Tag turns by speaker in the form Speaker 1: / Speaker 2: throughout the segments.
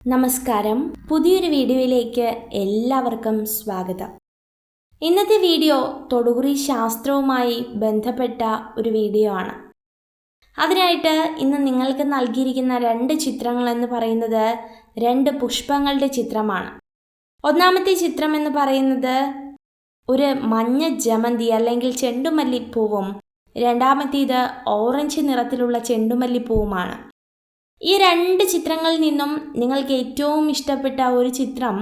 Speaker 1: നമസ്കാരം. പുതിയൊരു വീഡിയോയിലേക്ക് എല്ലാവർക്കും സ്വാഗതം. ഇന്നത്തെ വീഡിയോ തൊടുകുറി ശാസ്ത്രവുമായി ബന്ധപ്പെട്ട ഒരു വീഡിയോ ആണ്. അതിനായിട്ട് ഇന്ന് നിങ്ങൾക്ക് നൽകിയിരിക്കുന്ന 2 ചിത്രങ്ങൾ എന്ന് പറയുന്നത് 2 പുഷ്പങ്ങളുടെ ചിത്രമാണ്. ഒന്നാമത്തെ ചിത്രം എന്ന് പറയുന്നത് ഒരു മഞ്ഞ ജമന്തി അല്ലെങ്കിൽ ചെണ്ടുമല്ലിപ്പൂവും രണ്ടാമത്തേത് ഓറഞ്ച് നിറത്തിലുള്ള ചെണ്ടുമല്ലിപ്പൂവുമാണ്. ഈ 2 ചിത്രങ്ങളിൽ നിന്നും നിങ്ങൾക്ക് ഏറ്റവും ഇഷ്ടപ്പെട്ട ഒരു ചിത്രം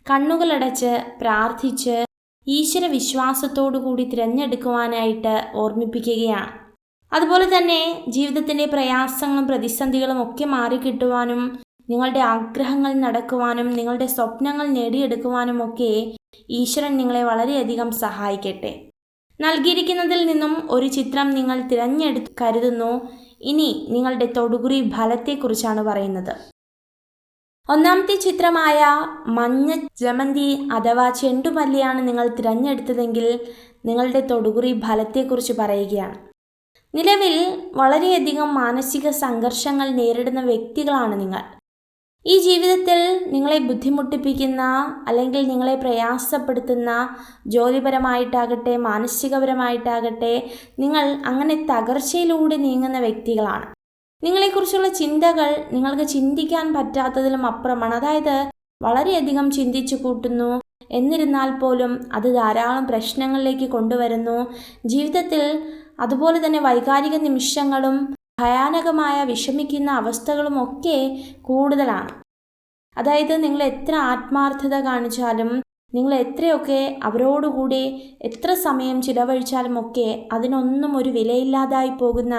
Speaker 1: കണ്ണുകളടച്ച് പ്രാർത്ഥിച്ച് ഈശ്വര വിശ്വാസത്തോടു കൂടി തിരഞ്ഞെടുക്കുവാനായിട്ട് ഓർമ്മിപ്പിക്കുകയാണ്. അതുപോലെ തന്നെ ജീവിതത്തിൻ്റെ പ്രയാസങ്ങളും പ്രതിസന്ധികളും ഒക്കെ മാറിക്കിട്ടുവാനും നിങ്ങളുടെ ആഗ്രഹങ്ങൾ നടക്കുവാനും നിങ്ങളുടെ സ്വപ്നങ്ങൾ നേടിയെടുക്കുവാനും ഒക്കെ ഈശ്വരൻ നിങ്ങളെ വളരെയധികം സഹായിക്കട്ടെ. നൽകിയിരിക്കുന്നതിൽ നിന്നും ഒരു ചിത്രം നിങ്ങൾ തിരഞ്ഞെടുത്ത് കരുതുന്നു. ഇനി നിങ്ങളുടെ തൊടുകുറി ഫലത്തെക്കുറിച്ചാണ് പറയുന്നത്. ഒന്നാമത്തെ ചിത്രമായ മഞ്ഞ ജമന്തി അഥവാ ചെണ്ടുമല്ലിയാണ് നിങ്ങൾ തിരഞ്ഞെടുത്തതെങ്കിൽ നിങ്ങളുടെ തൊടുകുറി ഫലത്തെക്കുറിച്ച് പറയുകയാണ്. നിലവിൽ വളരെയധികം മാനസിക സംഘർഷങ്ങൾ നേരിടുന്ന വ്യക്തികളാണ് നിങ്ങൾ. ഈ ജീവിതത്തിൽ നിങ്ങളെ ബുദ്ധിമുട്ടിപ്പിക്കുന്ന അല്ലെങ്കിൽ നിങ്ങളെ പ്രയാസപ്പെടുത്തുന്ന ജോലിപരമായിട്ടാകട്ടെ മാനസികപരമായിട്ടാകട്ടെ നിങ്ങൾ അങ്ങനെ തകർച്ചയിലൂടെ നീങ്ങുന്ന വ്യക്തികളാണ്. നിങ്ങളെക്കുറിച്ചുള്ള ചിന്തകൾ നിങ്ങൾക്ക് ചിന്തിക്കാൻ പറ്റാത്തതിലും അപ്പുറമാണ്. അതായത് വളരെയധികം ചിന്തിച്ചു കൂട്ടുന്നു. എന്നിരുന്നാൽ പോലും അത് ധാരാളം പ്രശ്നങ്ങളിലേക്ക് കൊണ്ടുവരുന്നു. ജീവിതത്തിൽ അതുപോലെ തന്നെ വൈകാരിക നിമിഷങ്ങളും ഭയാനകമായ വിഷമിക്കുന്ന അവസ്ഥകളുമൊക്കെ കൂടുതലാണ്. അതായത് നിങ്ങൾ എത്ര ആത്മാർത്ഥത കാണിച്ചാലും നിങ്ങൾ എത്രയൊക്കെ അവരോടുകൂടി എത്ര സമയം ചിലവഴിച്ചാലും ഒക്കെ അതിനൊന്നും ഒരു വിലയില്ലാതായി പോകുന്ന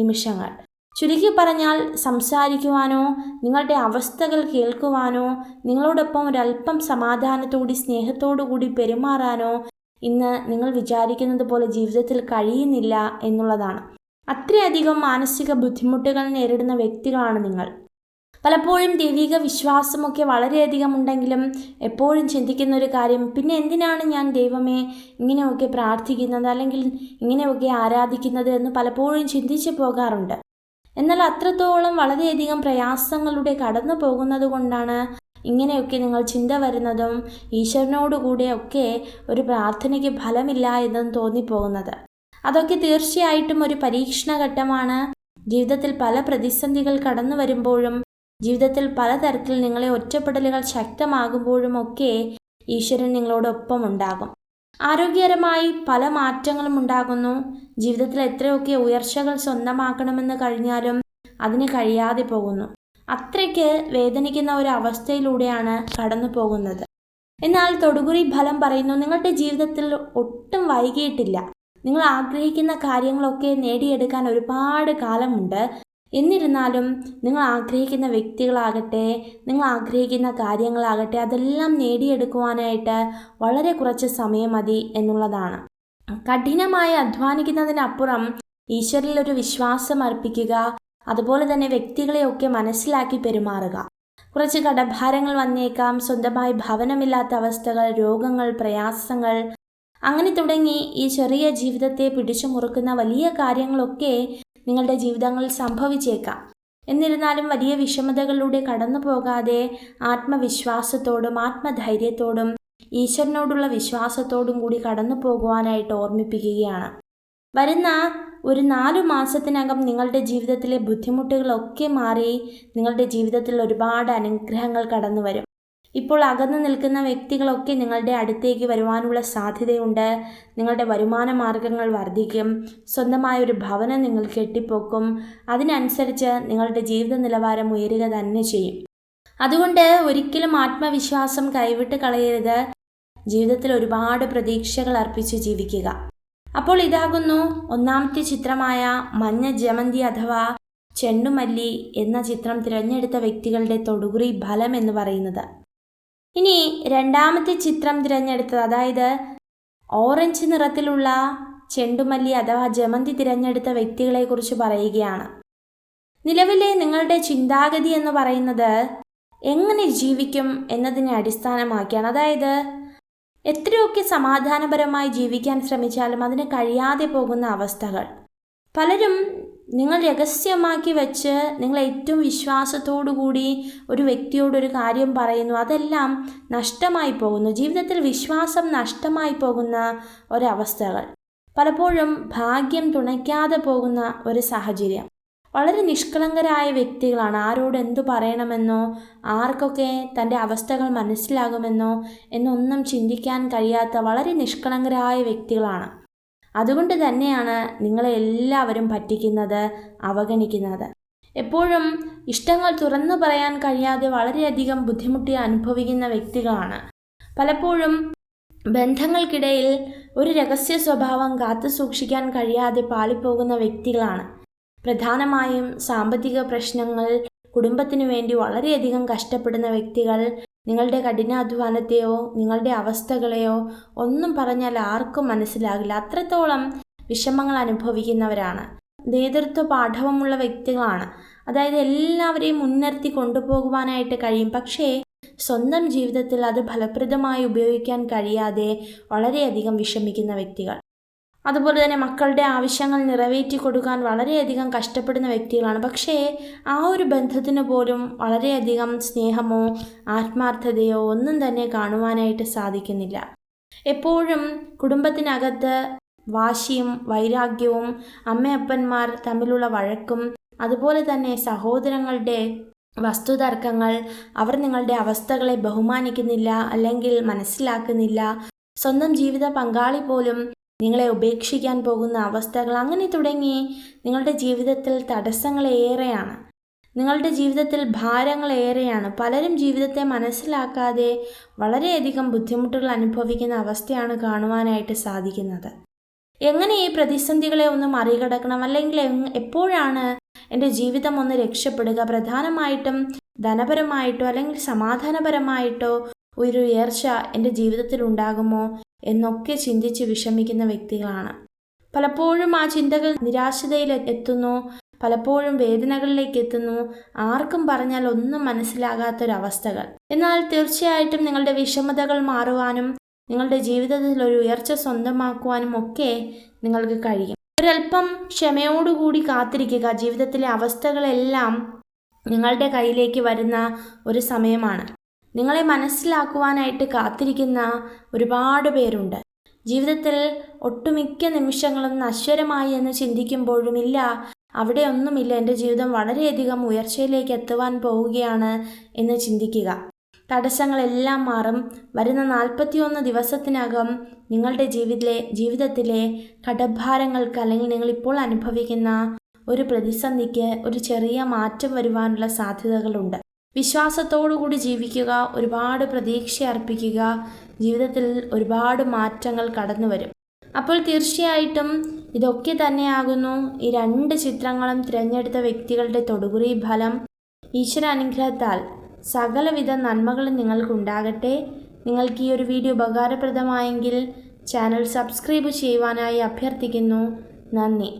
Speaker 1: നിമിഷങ്ങൾ. ചുരുക്കി പറഞ്ഞാൽ സംസാരിക്കുവാനോ നിങ്ങളുടെ അവസ്ഥകൾ കേൾക്കുവാനോ നിങ്ങളോടൊപ്പം ഒരല്പം സമാധാനത്തോടെ സ്നേഹത്തോടു കൂടി പെരുമാറാനോ ഇന്ന് നിങ്ങൾ വിചാരിക്കുന്നത് പോലെ ജീവിതത്തിൽ കഴിയുന്നില്ല എന്നുള്ളതാണ്. അത്രയധികം മാനസിക ബുദ്ധിമുട്ടുകൾ നേരിടുന്ന വ്യക്തികളാണ് നിങ്ങൾ. പലപ്പോഴും ദൈവിക വിശ്വാസമൊക്കെ വളരെയധികം ഉണ്ടെങ്കിലും എപ്പോഴും ചിന്തിക്കുന്ന ഒരു കാര്യം, പിന്നെ എന്തിനാണ് ഞാൻ ദൈവമേ ഇങ്ങനെയൊക്കെ പ്രാർത്ഥിക്കുന്നത് അല്ലെങ്കിൽ ഇങ്ങനെയൊക്കെ ആരാധിക്കുന്നത് എന്ന് പലപ്പോഴും ചിന്തിച്ചു പോകാറുണ്ട്. എന്നാൽ അത്രത്തോളം വളരെയധികം പ്രയാസങ്ങളുടെ കടന്നു പോകുന്നത് കൊണ്ടാണ് ഇങ്ങനെയൊക്കെ നിങ്ങൾ ചിന്ത വരുന്നതും ഈശ്വരനോടുകൂടെ ഒക്കെ ഒരു പ്രാർത്ഥനയ്ക്ക് ഫലമില്ല എന്നും തോന്നിപ്പോകുന്നത്. അതൊക്കെ തീർച്ചയായിട്ടും ഒരു പരീക്ഷണഘട്ടമാണ്. ജീവിതത്തിൽ പല പ്രതിസന്ധികൾ കടന്നു വരുമ്പോഴും ജീവിതത്തിൽ പലതരത്തിൽ നിങ്ങളെ ഒറ്റപ്പെടലുകൾ ശക്തമാകുമ്പോഴും ഒക്കെ ഈശ്വരൻ നിങ്ങളോടൊപ്പം ഉണ്ടാകും. ആരോഗ്യകരമായി പല മാറ്റങ്ങളും ഉണ്ടാകുന്നു. ജീവിതത്തിൽ എത്രയൊക്കെ ഉയർച്ചകൾ സ്വന്തമാക്കണമെന്ന് കഴിഞ്ഞാലും അതിന് കഴിയാതെ പോകുന്നു. അത്രയ്ക്ക് വേദനിക്കുന്ന ഒരു അവസ്ഥയിലൂടെയാണ് കടന്നു പോകുന്നത്. എന്നാൽ തൊടുകുറി ഫലം പറയുന്നു, നിങ്ങളുടെ ജീവിതത്തിൽ ഒട്ടും വൈകിയിട്ടില്ല. നിങ്ങൾ ആഗ്രഹിക്കുന്ന കാര്യങ്ങളൊക്കെ നേടിയെടുക്കാൻ ഒരുപാട് കാലമുണ്ട്. എന്നിരുന്നാലും നിങ്ങൾ ആഗ്രഹിക്കുന്ന വ്യക്തികളാകട്ടെ നിങ്ങൾ ആഗ്രഹിക്കുന്ന കാര്യങ്ങളാകട്ടെ അതെല്ലാം നേടിയെടുക്കുവാനായിട്ട് വളരെ കുറച്ച് സമയം മതി എന്നുള്ളതാണ്. കഠിനമായി അധ്വാനിക്കുന്നതിനപ്പുറം ഈശ്വരനിൽ ഒരു വിശ്വാസം അർപ്പിക്കുക, അതുപോലെ തന്നെ വ്യക്തികളെയൊക്കെ മനസ്സിലാക്കി പെരുമാറുക. കുറച്ച് കടഭാരങ്ങൾ വന്നേക്കാം, സ്വന്തമായി ഭവനമില്ലാത്ത അവസ്ഥകൾ, രോഗങ്ങൾ, പ്രയാസങ്ങൾ, അങ്ങനെ തുടങ്ങി ഈ ചെറിയ ജീവിതത്തെ പിടിച്ചു മുറുക്കുന്ന വലിയ കാര്യങ്ങളൊക്കെ നിങ്ങളുടെ ജീവിതങ്ങളിൽ സംഭവിച്ചേക്കാം. എന്നിരുന്നാലും വലിയ വിഷമതകളിലൂടെ കടന്നു പോകാതെ ആത്മവിശ്വാസത്തോടും ആത്മധൈര്യത്തോടും ഈശ്വരനോടുള്ള വിശ്വാസത്തോടും കൂടി കടന്നു പോകുവാനായിട്ട് ഓർമ്മിപ്പിക്കുകയാണ്. വരുന്ന ഒരു 4 മാസത്തിനകം നിങ്ങളുടെ ജീവിതത്തിലെ ബുദ്ധിമുട്ടുകളൊക്കെ മാറി നിങ്ങളുടെ ജീവിതത്തിൽ ഒരുപാട് അനുഗ്രഹങ്ങൾ കടന്നു വരും. ഇപ്പോൾ അകന്നു നിൽക്കുന്ന വ്യക്തികളൊക്കെ നിങ്ങളുടെ അടുത്തേക്ക് വരുവാനുള്ള സാധ്യതയുണ്ട്. നിങ്ങളുടെ വരുമാന മാർഗങ്ങൾ വർദ്ധിക്കും. സ്വന്തമായൊരു ഭവനം നിങ്ങൾ കെട്ടിപ്പൊക്കും. അതിനനുസരിച്ച് നിങ്ങളുടെ ജീവിത നിലവാരം ഉയരുക തന്നെ ചെയ്യും. അതുകൊണ്ട് ഒരിക്കലും ആത്മവിശ്വാസം കൈവിട്ട് കളയരുത്. ജീവിതത്തിൽ ഒരുപാട് പ്രതീക്ഷകൾ അർപ്പിച്ച് ജീവിക്കുക. അപ്പോൾ ഇതാകുന്നു ഒന്നാമത്തെ ചിത്രമായ മഞ്ഞ ജമന്തി അഥവാ ചെണ്ടുമല്ലി എന്ന ചിത്രം തിരഞ്ഞെടുത്ത വ്യക്തികളുടെ തൊടുകുറി ഫലം എന്ന് പറയുന്നത്. ഇനി രണ്ടാമത്തെ ചിത്രം തിരഞ്ഞെടുത്തത്, അതായത് ഓറഞ്ച് നിറത്തിലുള്ള ചെണ്ടുമല്ലി അഥവാ ജമന്തി തിരഞ്ഞെടുത്ത വ്യക്തികളെക്കുറിച്ച് പറയുകയാണ്. നിലവിലെ നിങ്ങളുടെ ചിന്താഗതി എന്ന് പറയുന്നത് എങ്ങനെ ജീവിക്കും എന്നതിനെ അടിസ്ഥാനമാക്കിയാണ്. അതായത് എത്രയൊക്കെ സമാധാനപരമായി ജീവിക്കാൻ ശ്രമിച്ചാലും അതിന് കഴിയാതെ പോകുന്ന അവസ്ഥകൾ. പലരും നിങ്ങൾ രഹസ്യമാക്കി വെച്ച് നിങ്ങൾ ഏറ്റവും വിശ്വാസത്തോടു കൂടി ഒരു വ്യക്തിയോടൊരു കാര്യം പറയുന്നു, അതെല്ലാം നഷ്ടമായി പോകുന്നു. ജീവിതത്തിൽ വിശ്വാസം നഷ്ടമായി പോകുന്ന ഒരവസ്ഥകൾ, പലപ്പോഴും ഭാഗ്യം തുണയ്ക്കാതെ പോകുന്ന ഒരു സാഹചര്യം. വളരെ നിഷ്കളങ്കരായ വ്യക്തികളാണ്. ആരോട് എന്തു പറയണമെന്നോ ആർക്കൊക്കെ തൻ്റെ അവസ്ഥകൾ മനസ്സിലാകുമെന്നോ എന്നൊന്നും ചിന്തിക്കാൻ കഴിയാത്ത വളരെ നിഷ്കളങ്കരായ വ്യക്തികളാണ്. അതുകൊണ്ട് തന്നെയാണ് നിങ്ങളെ എല്ലാവരും പറ്റിക്കുന്നത്, അവഗണിക്കുന്നത്. എപ്പോഴും ഇഷ്ടങ്ങൾ തുറന്നു പറയാൻ കഴിയാതെ വളരെയധികം ബുദ്ധിമുട്ടി അനുഭവിക്കുന്ന വ്യക്തികളാണ്. പലപ്പോഴും ബന്ധങ്ങൾക്കിടയിൽ ഒരു രഹസ്യ സ്വഭാവം കാത്തു സൂക്ഷിക്കാൻ കഴിയാതെ പാളിപ്പോകുന്ന വ്യക്തികളാണ്. പ്രധാനമായും സാമ്പത്തിക പ്രശ്നങ്ങൾ, കുടുംബത്തിനു വേണ്ടി വളരെയധികം കഷ്ടപ്പെടുന്ന വ്യക്തികൾ, നിങ്ങളുടെ കഠിനാധ്വാനത്തെയോ നിങ്ങളുടെ അവസ്ഥകളെയോ ഒന്നും പറഞ്ഞാൽ ആർക്കും മനസ്സിലാകില്ല. അത്രത്തോളം വിഷമങ്ങൾ അനുഭവിക്കുന്നവരാണ്. നേതൃത്വ പാഠവമുള്ള വ്യക്തികളാണ്. അതായത് എല്ലാവരെയും മുൻനിർത്തി കൊണ്ടുപോകുവാനായിട്ട് കഴിയും. പക്ഷേ സ്വന്തം ജീവിതത്തിൽ അത് ഫലപ്രദമായി ഉപയോഗിക്കാൻ കഴിയാതെ വളരെയധികം വിഷമിക്കുന്ന വ്യക്തികൾ. അതുപോലെ തന്നെ മക്കളുടെ ആവശ്യങ്ങൾ നിറവേറ്റി കൊടുക്കാൻ വളരെയധികം കഷ്ടപ്പെടുന്ന വ്യക്തികളാണ്. പക്ഷേ ആ ഒരു ബന്ധത്തിന് പോലും വളരെയധികം സ്നേഹമോ ആത്മാർത്ഥതയോ ഒന്നും തന്നെ കാണുവാനായിട്ട് സാധിക്കുന്നില്ല. എപ്പോഴും കുടുംബത്തിനകത്ത് വാശിയും വൈരാഗ്യവും, അമ്മയപ്പന്മാർ തമ്മിലുള്ള വഴക്കും, അതുപോലെ തന്നെ സഹോദരങ്ങളുടെ വസ്തുതർക്കങ്ങൾ, അവർ നിങ്ങളുടെ അവസ്ഥകളെ ബഹുമാനിക്കുന്നില്ല അല്ലെങ്കിൽ മനസ്സിലാക്കുന്നില്ല, സ്വന്തം ജീവിത പങ്കാളി പോലും നിങ്ങളെ ഉപേക്ഷിക്കാൻ പോകുന്ന അവസ്ഥകൾ, അങ്ങനെ തുടങ്ങി നിങ്ങളുടെ ജീവിതത്തിൽ തടസ്സങ്ങളേറെയാണ്. നിങ്ങളുടെ ജീവിതത്തിൽ ഭാരങ്ങളേറെയാണ്. പലരും ജീവിതത്തെ മനസ്സിലാക്കാതെ വളരെയധികം ബുദ്ധിമുട്ടുകൾ അനുഭവിക്കുന്ന അവസ്ഥയാണ് കാണുവാനായിട്ട് സാധിക്കുന്നത്. എങ്ങനെ ഈ പ്രതിസന്ധികളെ ഒന്ന് മറികടക്കണം, അല്ലെങ്കിൽ എപ്പോഴാണ് എൻ്റെ ജീവിതം ഒന്ന് രക്ഷപ്പെടുക? പ്രധാനമായിട്ടും ധനപരമായിട്ടോ അല്ലെങ്കിൽ സമാധാനപരമായിട്ടോ ഒരു ഉയർച്ച എൻ്റെ ജീവിതത്തിൽ ഉണ്ടാകുമോ എന്നൊക്കെ ചിന്തിച്ച് വിഷമിക്കുന്ന വ്യക്തികളാണ്. പലപ്പോഴും ആ ചിന്തകൾ നിരാശതയിൽ എത്തുന്നു, പലപ്പോഴും വേദനകളിലേക്ക് എത്തുന്നു. ആർക്കും പറഞ്ഞാൽ ഒന്നും മനസ്സിലാകാത്തൊരവസ്ഥകൾ. എന്നാൽ തീർച്ചയായിട്ടും നിങ്ങളുടെ വിഷമതകൾ മാറുവാനും നിങ്ങളുടെ ജീവിതത്തിൽ ഒരു ഉയർച്ച സ്വന്തമാക്കുവാനും ഒക്കെ നിങ്ങൾക്ക് കഴിയും. ഒരല്പം ക്ഷമയോടുകൂടി കാത്തിരിക്കുക. ജീവിതത്തിലെ അവസ്ഥകളെല്ലാം നിങ്ങളുടെ കയ്യിലേക്ക് വരുന്ന ഒരു സമയമാണ്. നിങ്ങളെ മനസ്സിലാക്കുവാനായിട്ട് കാത്തിരിക്കുന്ന ഒരുപാട് പേരുണ്ട്. ജീവിതത്തിൽ ഒട്ടുമിക്ക നിമിഷങ്ങളും നശ്വരമായി എന്ന് ചിന്തിക്കുമ്പോഴും ഇല്ല, അവിടെ ഒന്നുമില്ല, എൻ്റെ ജീവിതം വളരെയധികം ഉയർച്ചയിലേക്ക് എത്തുവാൻ പോവുകയാണ് എന്ന് ചിന്തിക്കുക. തടസ്സങ്ങളെല്ലാം മാറും. വരുന്ന 41 ദിവസത്തിനകം നിങ്ങളുടെ ജീവിതത്തിലെ കടഭാരങ്ങൾക്ക് അല്ലെങ്കിൽ നിങ്ങളിപ്പോൾ അനുഭവിക്കുന്ന ഒരു പ്രതിസന്ധിക്ക് ഒരു ചെറിയ മാറ്റം വരുവാനുള്ള സാധ്യതകളുണ്ട്. വിശ്വാസത്തോടുകൂടി ജീവിക്കുക, ഒരുപാട് പ്രതീക്ഷ അർപ്പിക്കുക. ജീവിതത്തിൽ ഒരുപാട് മാറ്റങ്ങൾ കടന്നു വരും. അപ്പോൾ തീർച്ചയായിട്ടും ഇതൊക്കെ തന്നെയാകുന്നു ഈ 2 ചിത്രങ്ങളും തിരഞ്ഞെടുത്ത വ്യക്തികളുടെ തൊടുകുറി ഫലം. ഈശ്വര അനുഗ്രഹത്താൽ സകലവിധ നന്മകളും നിങ്ങൾക്കുണ്ടാകട്ടെ. നിങ്ങൾക്ക് ഈ ഒരു വീഡിയോ ഉപകാരപ്രദമായെങ്കിൽ ചാനൽ സബ്സ്ക്രൈബ് ചെയ്യുവാനായി അഭ്യർത്ഥിക്കുന്നു. നന്ദി.